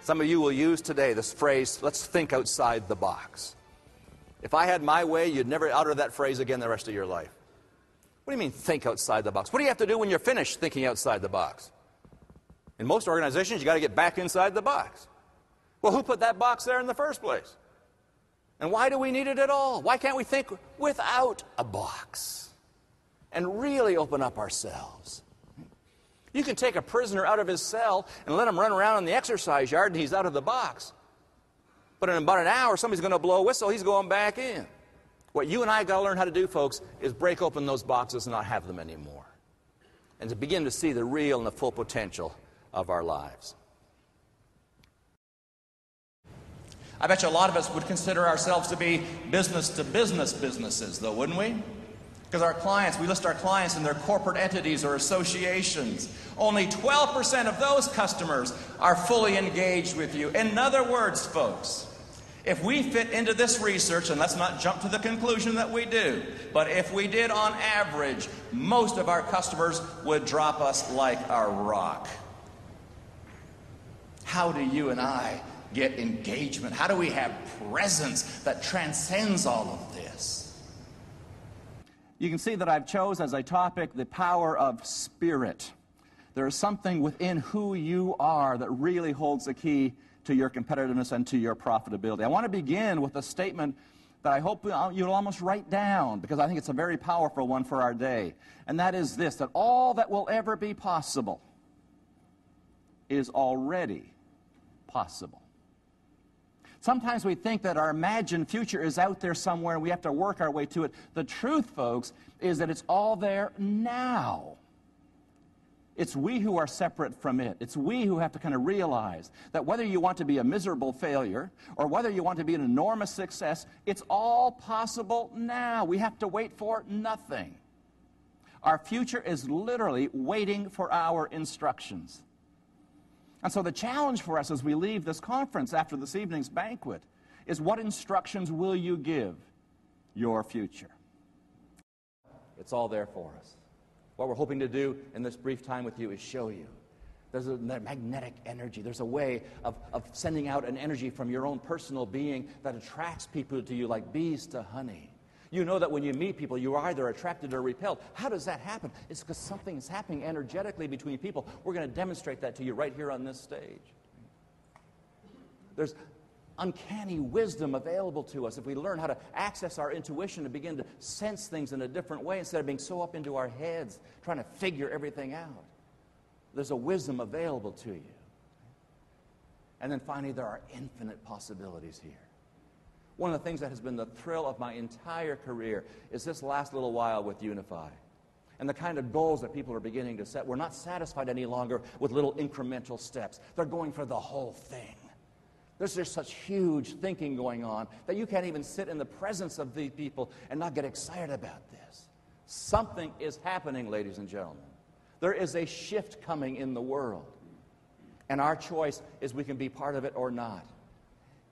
Some of you will use today this phrase, let's think outside the box. If I had my way, you'd never utter that phrase again the rest of your life. What do you mean, think outside the box? What do you have to do when you're finished thinking outside the box? In most organizations, you've got to get back inside the box. Well, who put that box there in the first place? And why do we need it at all? Why can't we think without a box and really open up ourselves? You can take a prisoner out of his cell and let him run around in the exercise yard and he's out of the box. But in about an hour, somebody's going to blow a whistle, he's going back in. What you and I got to learn how to do, folks, is break open those boxes and not have them anymore. And to begin to see the real and the full potential of our lives. I bet you a lot of us would consider ourselves to be business-to-business businesses, though, wouldn't we? Because our clients, we list our clients in their corporate entities or associations. Only 12% of those customers are fully engaged with you. In other words, folks, if we fit into this research, and let's not jump to the conclusion that we do, but if we did on average, most of our customers would drop us like a rock. How do you and I get engagement? How do we have presence that transcends all of this? You can see that I've chose as a topic the power of spirit. There is something within who you are that really holds the key to your competitiveness and to your profitability. I want to begin with a statement that I hope you'll almost write down, because I think it's a very powerful one for our day. And that is this, that all that will ever be possible is already possible. Sometimes we think that our imagined future is out there somewhere and we have to work our way to it. The truth, folks, is that it's all there now. It's we who are separate from it. It's we who have to kind of realize that whether you want to be a miserable failure or whether you want to be an enormous success, it's all possible now. We have to wait for nothing. Our future is literally waiting for our instructions. And so the challenge for us as we leave this conference after this evening's banquet is, what instructions will you give your future? It's all there for us. What we're hoping to do in this brief time with you is show you. There's a magnetic energy. There's a way of sending out an energy from your own personal being that attracts people to you like bees to honey. You know that when you meet people, you are either attracted or repelled. How does that happen? It's because something is happening energetically between people. We're going to demonstrate that to you right here on this stage. There's uncanny wisdom available to us if we learn how to access our intuition and begin to sense things in a different way instead of being so up into our heads trying to figure everything out. There's a wisdom available to you. And then finally, there are infinite possibilities here. One of the things that has been the thrill of my entire career is this last little while with Unify. And the kind of goals that people are beginning to set. We're not satisfied any longer with little incremental steps. They're going for the whole thing. There's just such huge thinking going on that you can't even sit in the presence of these people and not get excited about this. Something is happening, ladies and gentlemen. There is a shift coming in the world. And our choice is we can be part of it or not.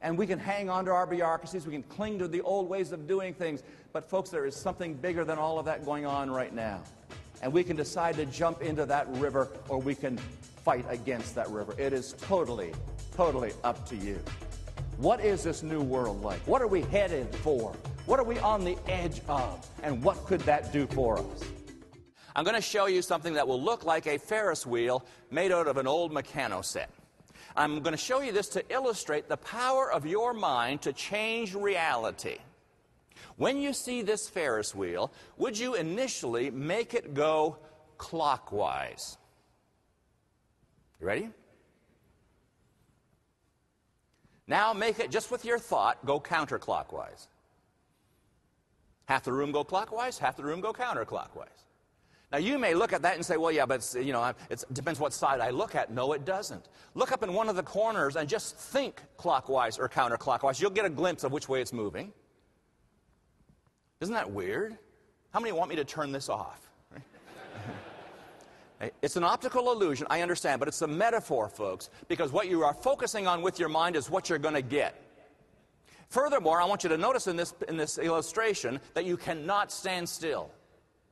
And we can hang on to our bureaucracies, we can cling to the old ways of doing things, but folks, there is something bigger than all of that going on right now. And we can decide to jump into that river, or we can fight against that river. It is totally, totally up to you. What is this new world like? What are we headed for? What are we on the edge of? And what could that do for us? I'm going to show you something that will look like a Ferris wheel made out of an old Meccano set. I'm going to show you this to illustrate the power of your mind to change reality. When you see this Ferris wheel, would you initially make it go clockwise? You ready? Now make it, just with your thought, go counterclockwise. Half the room go clockwise, half the room go counterclockwise. Now, you may look at that and say, well, yeah, but it depends what side I look at. No, it doesn't. Look up in one of the corners and just think clockwise or counterclockwise. You'll get a glimpse of which way it's moving. Isn't that weird? How many want me to turn this off? It's an optical illusion, I understand, but it's a metaphor, folks, because what you are focusing on with your mind is what you're going to get. Furthermore, I want you to notice in this illustration that you cannot stand still.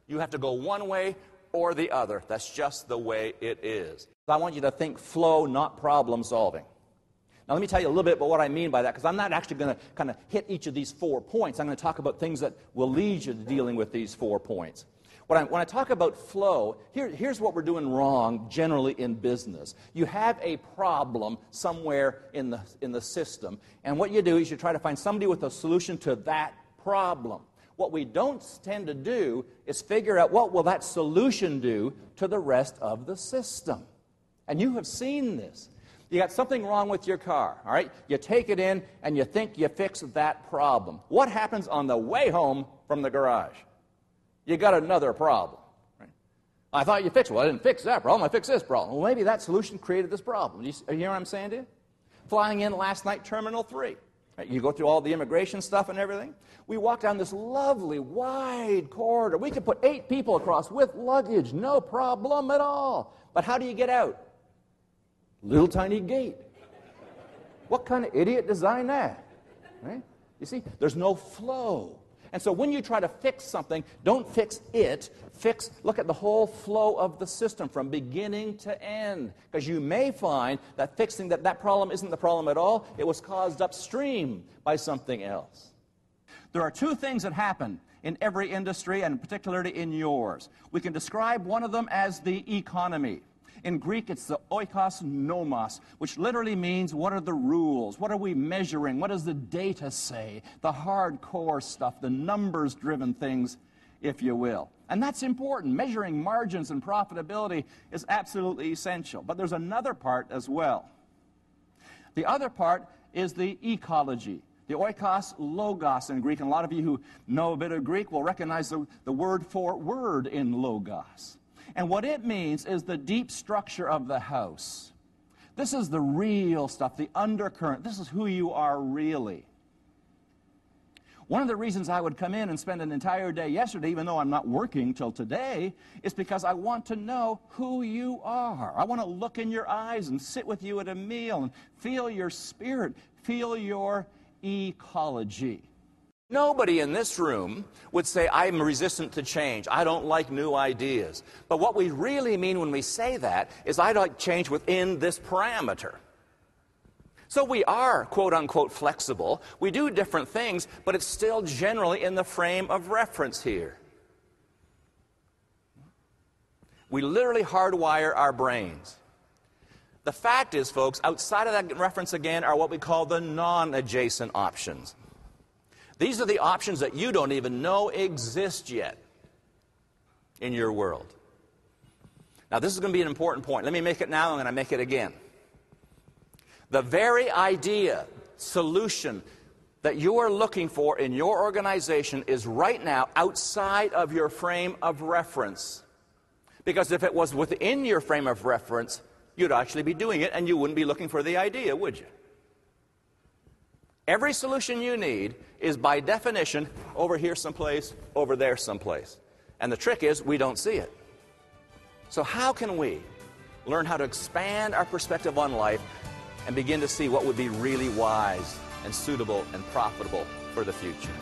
You have to go one way or the other. That's just the way it is. I want you to think flow, not problem solving. Now, let me tell you a little bit about what I mean by that, because I'm not actually going to kind of hit each of these 4 points. I'm going to talk about things that will lead you to dealing with these 4 points. When I talk about flow, here's what we're doing wrong generally in business. You have a problem somewhere in the system, and what you do is you try to find somebody with a solution to that problem. What we don't tend to do is figure out what will that solution do to the rest of the system. And you have seen this. You got something wrong with your car, all right? You take it in and you think you fixed that problem. What happens on the way home from the garage? You got another problem. Right? I thought you fixed it. Well, I didn't fix that problem. I fixed this problem. Well, maybe that solution created this problem. You hear what I'm saying to you? Flying in last night, Terminal 3. Right? You go through all the immigration stuff and everything. We walk down this lovely, wide corridor. We could put 8 people across with luggage, no problem at all. But how do you get out? Little tiny gate. What kind of idiot designed that? Right? You see, there's no flow. And so when you try to fix something, don't fix it. Look at the whole flow of the system from beginning to end. Because you may find that fixing that problem isn't the problem at all. It was caused upstream by something else. There are 2 things that happen in every industry, and particularly in yours. We can describe one of them as the economy. In Greek, it's the oikos nomos, which literally means what are the rules? What are we measuring? What does the data say? The hardcore stuff, the numbers-driven things, if you will. And that's important. Measuring margins and profitability is absolutely essential. But there's another part as well. The other part is the ecology. The oikos logos in Greek, and a lot of you who know a bit of Greek will recognize the word for word in logos. And what it means is the deep structure of the house. This is the real stuff, the undercurrent. This is who you are really. One of the reasons I would come in and spend an entire day yesterday, even though I'm not working till today, is because I want to know who you are. I want to look in your eyes and sit with you at a meal and feel your spirit, feel your ecology. Nobody in this room would say, I'm resistant to change. I don't like new ideas. But what we really mean when we say that is I like change within this parameter. So we are, quote unquote, flexible. We do different things, but it's still generally in the frame of reference here. We literally hardwire our brains. The fact is, folks, outside of that reference again are what we call the non-adjacent options. These are the options that you don't even know exist yet in your world. Now, this is going to be an important point. Let me make it now, and I'm going to make it again. The very idea, solution that you are looking for in your organization is right now outside of your frame of reference. Because if it was within your frame of reference, you'd actually be doing it, and you wouldn't be looking for the idea, would you? Every solution you need is by definition over here someplace, over there someplace. And the trick is we don't see it. So how can we learn how to expand our perspective on life and begin to see what would be really wise and suitable and profitable for the future?